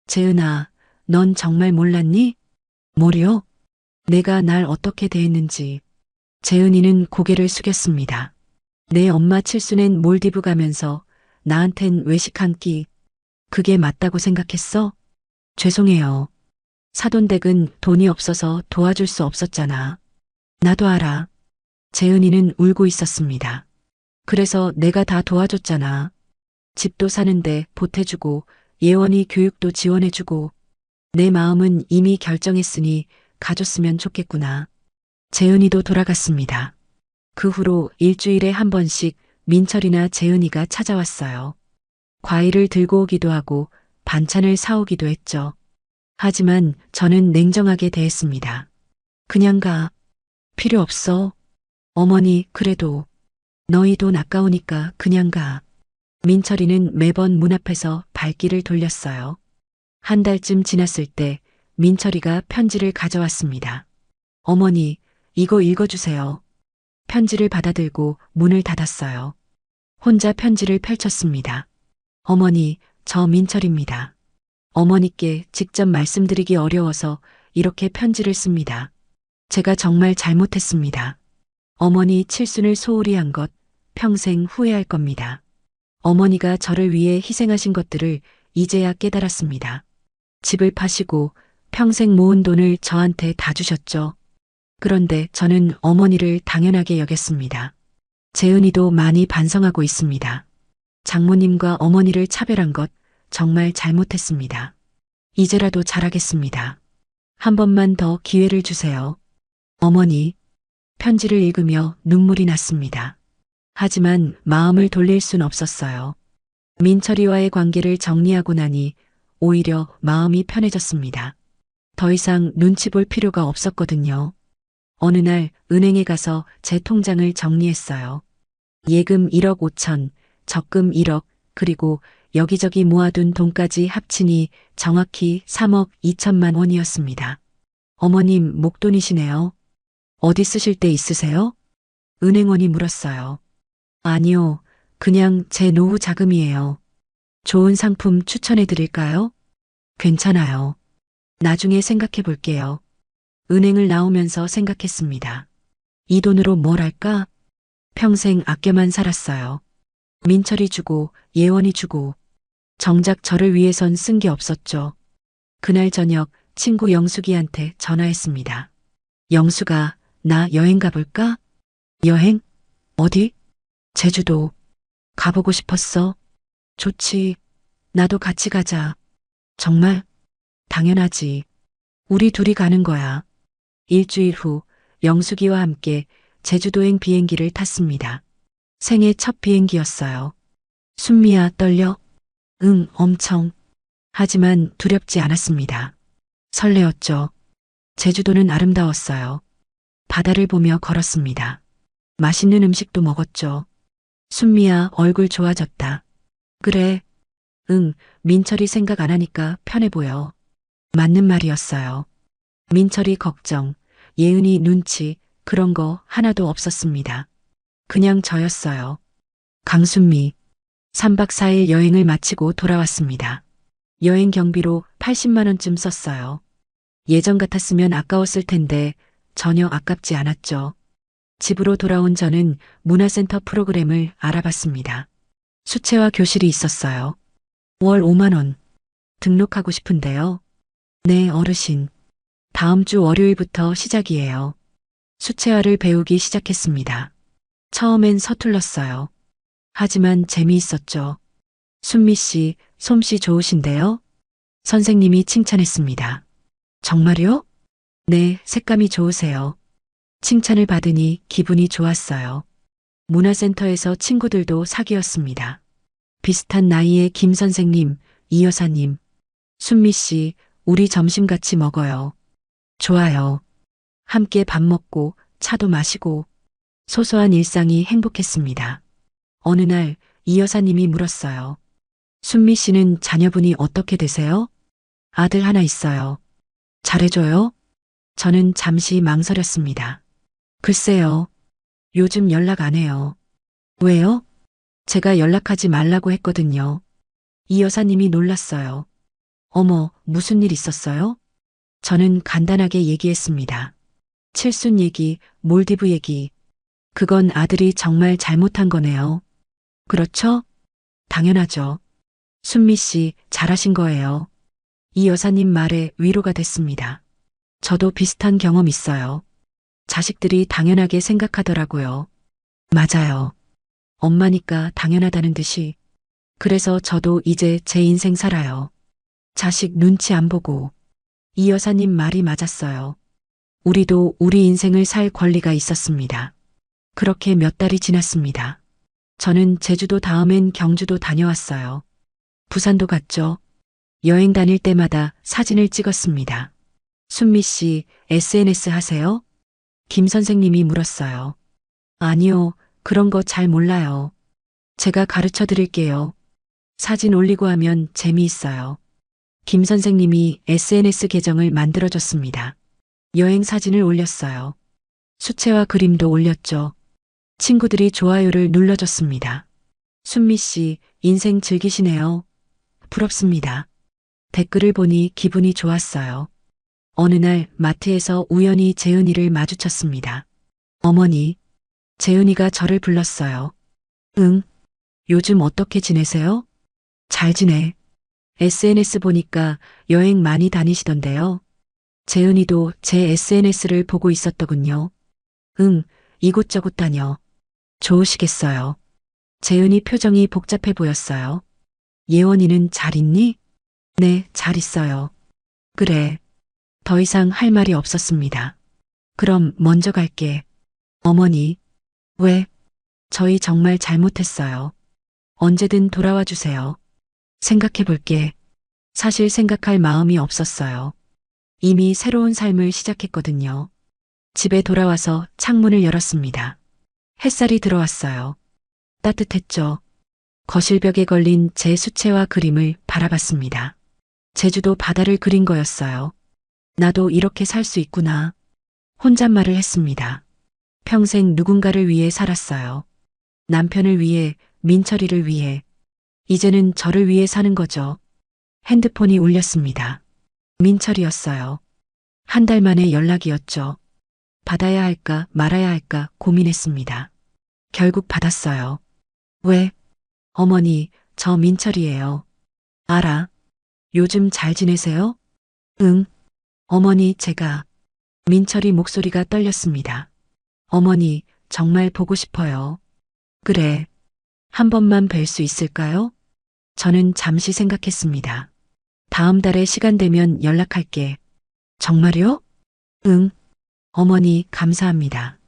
재은아, 넌 정말 몰랐니? 뭐요? 내가 날 어떻게 대했는지. 재은이는 고개를 숙였습니다. 내 엄마 칠순엔 몰디브 가면서 나한텐 외식 한 끼. 그게 맞다고 생각했어? 죄송해요. 사돈댁은 돈이 없어서 도와줄 수 없었잖아. 나도 알아. 재은이는 울고 있었습니다. 그래서 내가 다 도와줬잖아. 집도 사는데 보태주고 예원이 교육도 지원해주고 내 마음은 이미 결정했으니 가줬으면 좋겠구나. 재은이도 돌아갔습니다. 그 후로 일주일에 한 번씩 민철이나 재은이가 찾아왔어요. 과일을 들고 오기도 하고 반찬을 사오기도 했죠. 하지만 저는 냉정하게 대했습니다. 그냥 가. 필요 없어. 어머니, 그래도 너희 돈 아까우니까 그냥 가. 민철이는 매번 문 앞에서 발길을 돌렸어요. 한 달쯤 지났을 때 민철이가 편지를 가져왔습니다. 어머니, 이거 읽어주세요. 편지를 받아들고 문을 닫았어요. 혼자 편지를 펼쳤습니다. 어머니, 저 민철입니다. 어머니께 직접 말씀드리기 어려워서 이렇게 편지를 씁니다. 제가 정말 잘못했습니다. 어머니 칠순을 소홀히 한 것 평생 후회할 겁니다. 어머니가 저를 위해 희생하신 것들을 이제야 깨달았습니다. 집을 파시고 평생 모은 돈을 저한테 다 주셨죠. 그런데 저는 어머니를 당연하게 여겼습니다. 재은이도 많이 반성하고 있습니다. 장모님과 어머니를 차별한 것 정말 잘못했습니다. 이제라도 잘하겠습니다. 한 번만 더 기회를 주세요. 어머니, 편지를 읽으며 눈물이 났습니다. 하지만 마음을 돌릴 순 없었어요. 민철이와의 관계를 정리하고 나니 오히려 마음이 편해졌습니다. 더 이상 눈치 볼 필요가 없었거든요. 어느 날 은행에 가서 제 통장을 정리했어요. 예금 1억 5천, 적금 1억, 그리고 여기저기 모아둔 돈까지 합치니 정확히 3억 2천만 원이었습니다. 어머님 목돈이시네요. 어디 쓰실 데 있으세요? 은행원이 물었어요. 아니요, 그냥 제 노후 자금이에요. 좋은 상품 추천해 드릴까요? 괜찮아요. 나중에 생각해 볼게요. 은행을 나오면서 생각했습니다. 이 돈으로 뭘 할까? 평생 아껴만 살았어요. 민철이 주고 예원이 주고 정작 저를 위해선 쓴 게 없었죠. 그날 저녁 친구 영숙이한테 전화했습니다. 영숙아, 나 여행 가볼까? 여행? 어디? 제주도. 가보고 싶었어. 좋지. 나도 같이 가자. 정말? 당연하지. 우리 둘이 가는 거야. 일주일 후 영숙이와 함께 제주도행 비행기를 탔습니다. 생애 첫 비행기였어요. 순미야, 떨려? 응, 엄청. 하지만 두렵지 않았습니다. 설레었죠. 제주도는 아름다웠어요. 바다를 보며 걸었습니다. 맛있는 음식도 먹었죠. 순미야, 얼굴 좋아졌다. 그래. 응, 민철이 생각 안 하니까 편해 보여. 맞는 말이었어요. 민철이 걱정, 예은이 눈치, 그런 거 하나도 없었습니다. 그냥 저였어요. 강순미. 3박 4일 여행을 마치고 돌아왔습니다. 여행 경비로 80만 원쯤 썼어요. 예전 같았으면 아까웠을 텐데 전혀 아깝지 않았죠. 집으로 돌아온 저는 문화센터 프로그램을 알아봤습니다. 수채화 교실이 있었어요. 월 5만 원. 등록하고 싶은데요. 네, 어르신. 다음 주 월요일부터 시작이에요. 수채화를 배우기 시작했습니다. 처음엔 서툴렀어요. 하지만 재미있었죠. 순미 씨, 솜씨 좋으신데요? 선생님이 칭찬했습니다. 정말요? 네, 색감이 좋으세요. 칭찬을 받으니 기분이 좋았어요. 문화센터에서 친구들도 사귀었습니다. 비슷한 나이의 김 선생님, 이 여사님, 순미 씨, 우리 점심 같이 먹어요. 좋아요. 함께 밥 먹고 차도 마시고 소소한 일상이 행복했습니다. 어느 날 이 여사님이 물었어요. 순미 씨는 자녀분이 어떻게 되세요? 아들 하나 있어요. 잘해줘요? 저는 잠시 망설였습니다. 글쎄요. 요즘 연락 안 해요. 왜요? 제가 연락하지 말라고 했거든요. 이 여사님이 놀랐어요. 어머, 무슨 일 있었어요? 저는 간단하게 얘기했습니다. 칠순 얘기, 몰디브 얘기. 그건 아들이 정말 잘못한 거네요. 그렇죠? 당연하죠. 순미 씨, 잘하신 거예요. 이 여사님 말에 위로가 됐습니다. 저도 비슷한 경험 있어요. 자식들이 당연하게 생각하더라고요. 맞아요. 엄마니까 당연하다는 듯이. 그래서 저도 이제 제 인생 살아요. 자식 눈치 안 보고. 이 여사님 말이 맞았어요. 우리도 우리 인생을 살 권리가 있었습니다. 그렇게 몇 달이 지났습니다. 저는 제주도 다음엔 경주도 다녀왔어요. 부산도 갔죠. 여행 다닐 때마다 사진을 찍었습니다. 순미 씨, SNS 하세요? 김 선생님이 물었어요. 아니요, 그런 거 잘 몰라요. 제가 가르쳐 드릴게요. 사진 올리고 하면 재미있어요. 김 선생님이 SNS 계정을 만들어줬습니다. 여행 사진을 올렸어요. 수채화 그림도 올렸죠. 친구들이 좋아요를 눌러줬습니다. 순미 씨, 인생 즐기시네요. 부럽습니다. 댓글을 보니 기분이 좋았어요. 어느 날 마트에서 우연히 재은이를 마주쳤습니다. 어머니, 재은이가 저를 불렀어요. 응, 요즘 어떻게 지내세요? 잘 지내. SNS 보니까 여행 많이 다니시던데요. 재은이도 제 SNS를 보고 있었더군요. 응, 이곳저곳 다녀. 좋으시겠어요. 재은이 표정이 복잡해 보였어요. 예원이는 잘 있니? 네, 잘 있어요. 그래. 더 이상 할 말이 없었습니다. 그럼 먼저 갈게. 어머니. 왜? 저희 정말 잘못했어요. 언제든 돌아와 주세요. 생각해 볼게. 사실 생각할 마음이 없었어요. 이미 새로운 삶을 시작했거든요. 집에 돌아와서 창문을 열었습니다. 햇살이 들어왔어요. 따뜻했죠. 거실벽에 걸린 제 수채화 그림을 바라봤습니다. 제주도 바다를 그린 거였어요. 나도 이렇게 살 수 있구나. 혼잣말을 했습니다. 평생 누군가를 위해 살았어요. 남편을 위해, 민철이를 위해. 이제는 저를 위해 사는 거죠. 핸드폰이 울렸습니다. 민철이었어요. 한 달 만에 연락이었죠. 받아야 할까 말아야 할까 고민했습니다. 결국 받았어요. 왜? 어머니, 저 민철이에요. 알아. 요즘 잘 지내세요? 응. 어머니, 제가. 민철이 목소리가 떨렸습니다. 어머니, 정말 보고 싶어요. 그래. 한 번만 뵐 수 있을까요? 저는 잠시 생각했습니다. 다음 달에 시간 되면 연락할게. 정말요? 응. 어머니, 감사합니다.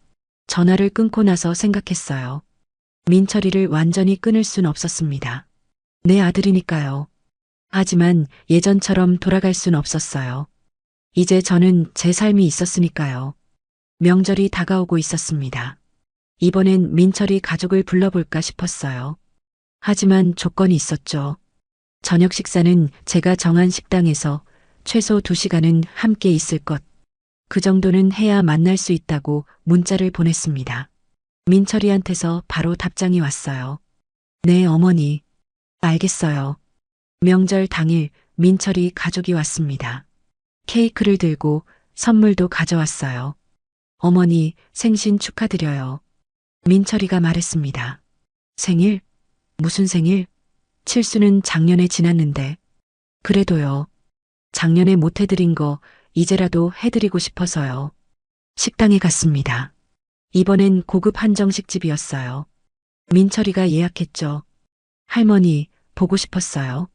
전화를 끊고 나서 생각했어요. 민철이를 완전히 끊을 순 없었습니다. 내 아들이니까요. 하지만 예전처럼 돌아갈 순 없었어요. 이제 저는 제 삶이 있었으니까요. 명절이 다가오고 있었습니다. 이번엔 민철이 가족을 불러볼까 싶었어요. 하지만 조건이 있었죠. 저녁 식사는 제가 정한 식당에서 최소 2시간은 함께 있을 것. 그 정도는 해야 만날 수 있다고 문자를 보냈습니다. 민철이한테서 바로 답장이 왔어요. 네, 어머니. 알겠어요. 명절 당일 민철이 가족이 왔습니다. 케이크를 들고 선물도 가져왔어요. 어머니, 생신 축하드려요. 민철이가 말했습니다. 생일? 무슨 생일? 칠수는 작년에 지났는데. 그래도요. 작년에 못 해드린 거 이제라도 해드리고 싶어서요. 식당에 갔습니다. 이번엔 고급 한정식집이었어요. 민철이가 예약했죠. 할머니, 보고 싶었어요.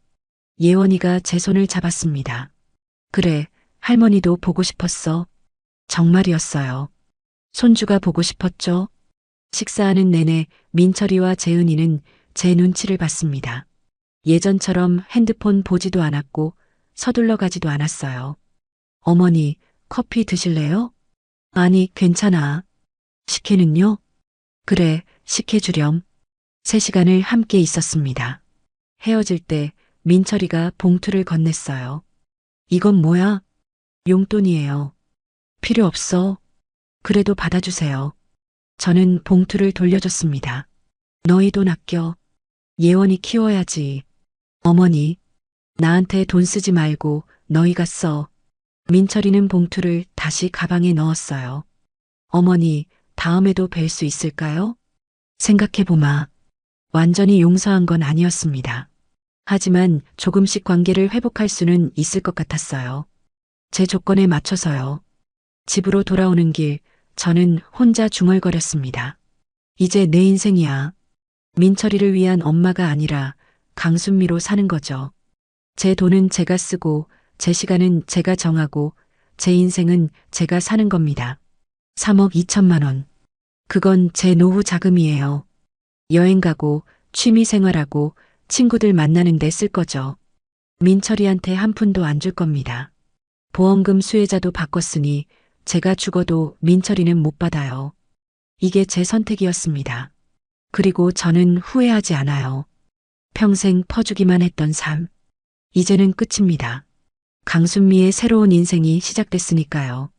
예원이가 제 손을 잡았습니다. 그래, 할머니도 보고 싶었어. 정말이었어요. 손주가 보고 싶었죠. 식사하는 내내 민철이와 재은이는 제 눈치를 봤습니다. 예전처럼 핸드폰 보지도 않았고 서둘러 가지도 않았어요. 어머니, 커피 드실래요? 아니, 괜찮아. 식혜는요? 그래, 식혜 주렴. 3시간을 함께 있었습니다. 헤어질 때 민철이가 봉투를 건넸어요. 이건 뭐야? 용돈이에요. 필요 없어. 그래도 받아주세요. 저는 봉투를 돌려줬습니다. 너희 돈 아껴. 예원이 키워야지. 어머니, 나한테 돈 쓰지 말고 너희가 써. 민철이는 봉투를 다시 가방에 넣었어요. 어머니, 다음에도 뵐 수 있을까요? 생각해보마. 완전히 용서한 건 아니었습니다. 하지만 조금씩 관계를 회복할 수는 있을 것 같았어요. 제 조건에 맞춰서요. 집으로 돌아오는 길, 저는 혼자 중얼거렸습니다. 이제 내 인생이야. 민철이를 위한 엄마가 아니라 강순미로 사는 거죠. 제 돈은 제가 쓰고, 제 시간은 제가 정하고, 제 인생은 제가 사는 겁니다. 3억 2천만 원. 그건 제 노후 자금이에요. 여행 가고, 취미 생활하고, 친구들 만나는 데 쓸 거죠. 민철이한테 한 푼도 안 줄 겁니다. 보험금 수혜자도 바꿨으니 제가 죽어도 민철이는 못 받아요. 이게 제 선택이었습니다. 그리고 저는 후회하지 않아요. 평생 퍼주기만 했던 삶. 이제는 끝입니다. 강순미의 새로운 인생이 시작됐으니까요.